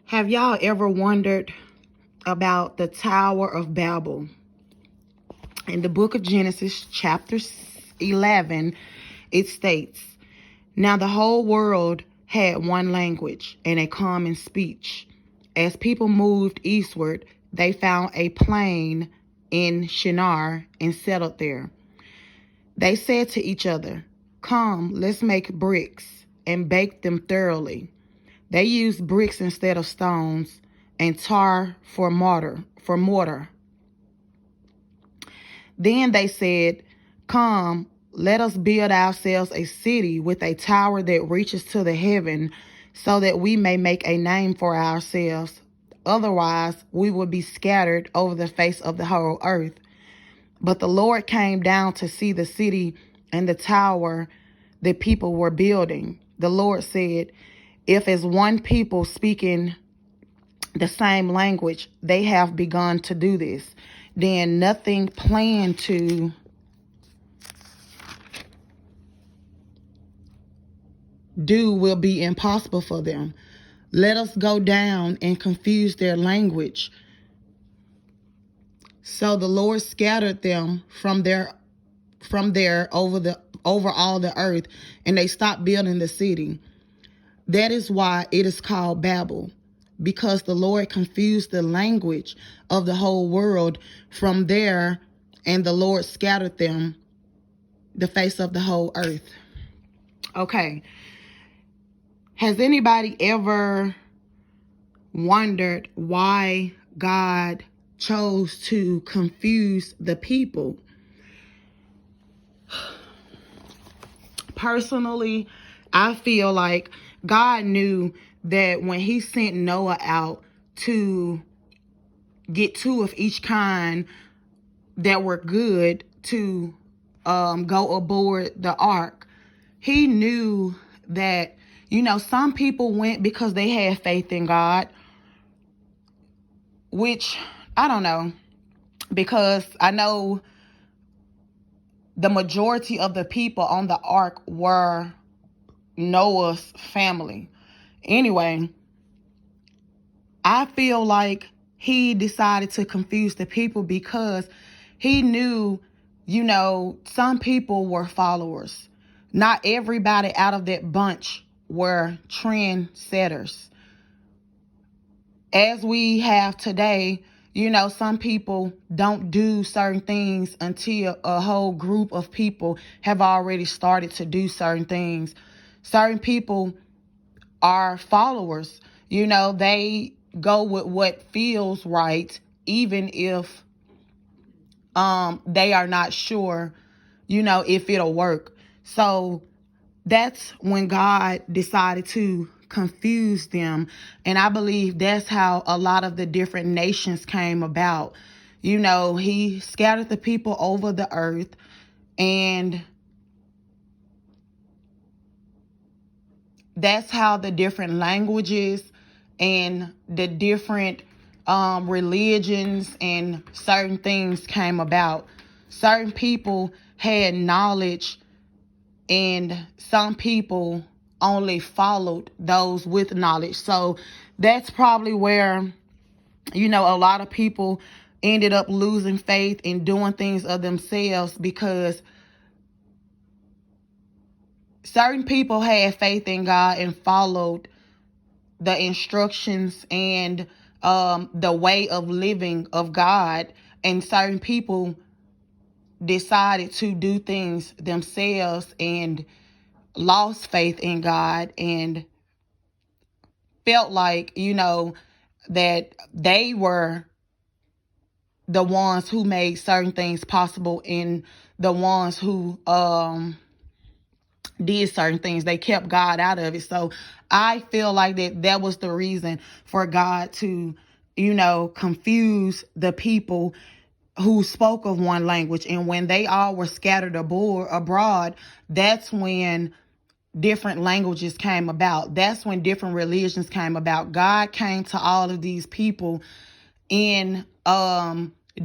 Have y'all ever wondered about the Tower of Babel? In the book of Genesis, chapter 11, it states, "Now the whole world had one language and a common speech. As people moved eastward, they found a plain in Shinar and settled there. They said to each other, 'Come, let's make bricks and bake them thoroughly.' They used bricks instead of stones and tar for mortar. Then they said, 'Come, let us build ourselves a city with a tower that reaches to the heaven, so that we may make a name for ourselves. Otherwise, we will be scattered over the face of the whole earth.' But the Lord came down to see the city and the tower the people were building. The Lord said, 'If as one people speaking the same language, they have begun to do this, then nothing planned to do will be impossible for them. Let us go down and confuse their language.' So the Lord scattered them from there over all the earth, and they stopped building the city. That is why it is called Babel, because the Lord confused the language of the whole world from there, and the Lord scattered them the face of the whole earth." Okay. Has anybody ever wondered why God chose to confuse the people? Personally, I feel like God knew that when he sent Noah out to get two of each kind that were good to go aboard the ark, he knew that, some people went because they had faith in God, which I don't know, because I know the majority of the people on the ark were Noah's family. Anyway, I feel like he decided to confuse the people because he knew, some people were followers. Not everybody out of that bunch were trendsetters. As we have today, some people don't do certain things until a whole group of people have already started to do certain things. Certain people are followers. They go with what feels right, even if they are not sure, if it'll work. So that's when God decided to confuse them. And I believe that's how a lot of the different nations came about. He scattered the people over the earth, and that's how the different languages and the different religions and certain things came about. Certain people had knowledge, and some people only followed those with knowledge. So that's probably where, a lot of people ended up losing faith in doing things of themselves, because certain people had faith in God and followed the instructions and the way of living of God, and certain people decided to do things themselves and lost faith in God and felt like, that they were the ones who made certain things possible, and the ones who did certain things. They kept God out of it. So I feel like that was the reason for God to, confuse the people who spoke of one language. And when they all were scattered abroad, that's when different languages came about. That's when different religions came about. God came to all of these people in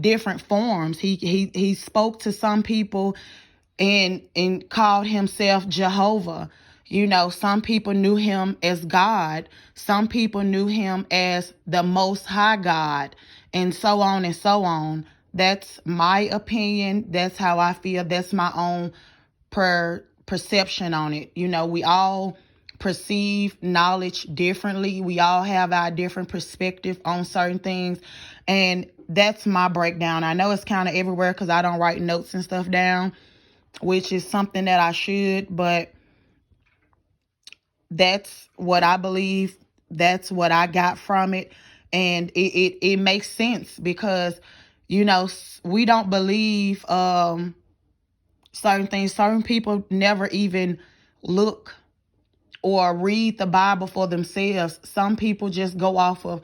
different forms. He spoke to some people and called himself Jehovah. You know, some people knew him as God. Some people knew him as the Most High God, and so on and so on. That's my opinion. That's how I feel. That's my own perception on it. You know, we all perceive knowledge differently. We all have our different perspective on certain things. And that's my breakdown. I know it's kind of everywhere because I don't write notes and stuff down, which is something that I should, but that's what I believe. That's what I got from it. And it makes sense because, you know, we don't believe certain things. Certain people never even look or read the Bible for themselves. Some people just go off of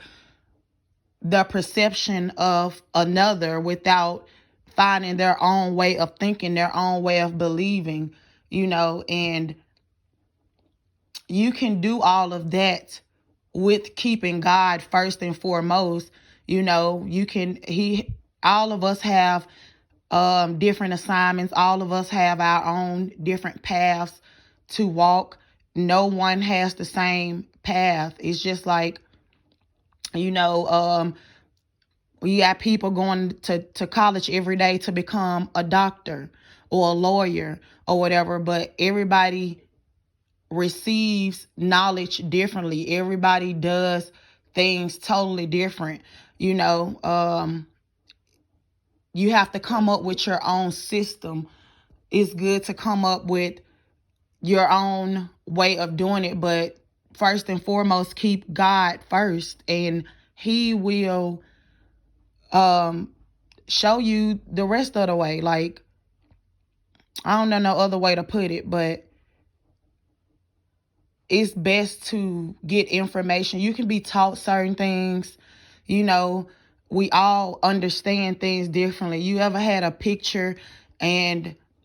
the perception of another without finding their own way of thinking, their own way of believing, you know, and you can do all of that with keeping God first and foremost. You know, all of us have different assignments. All of us have our own different paths to walk. No one has the same path. It's just like, you know, we got people going to college every day to become a doctor or a lawyer or whatever, but everybody receives knowledge differently. Everybody does things totally different. You know, you have to come up with your own system. It's good to come up with your own way of doing it, but first and foremost, keep God first, and he will show you the rest of the way. Like, I don't know no other way to put it, but it's best to get information. You can be taught certain things. You know, we all understand things differently. You ever had a picture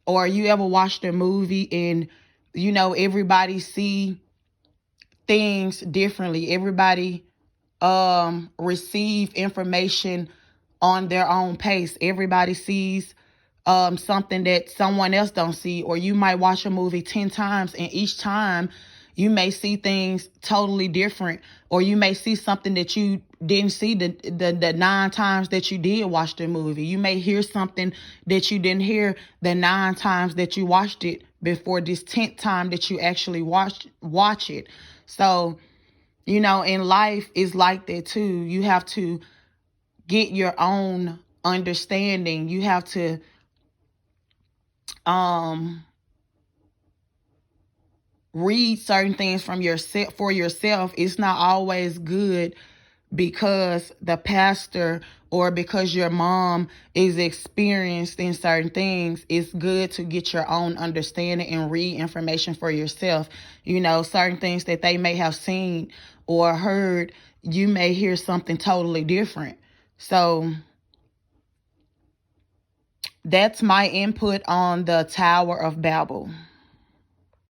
or you ever watched a movie and, you know, everybody see things differently. Everybody receive information on their own pace. Everybody sees something that someone else don't see, or you might watch a movie 10 times and each time you may see things totally different, or you may see something that you didn't see the 9 times that you did watch the movie. You may hear something that you didn't hear the 9 times that you watched it before this 10th time that you actually watch it. So, you know, in life is like that too. You have to get your own understanding. You have to read certain things from yourself for yourself. It's not always good because the pastor or because your mom is experienced in certain things. It's good to get your own understanding and read information for yourself. You know, certain things that they may have seen or heard, you may hear something totally different. So that's my input on the Tower of Babel.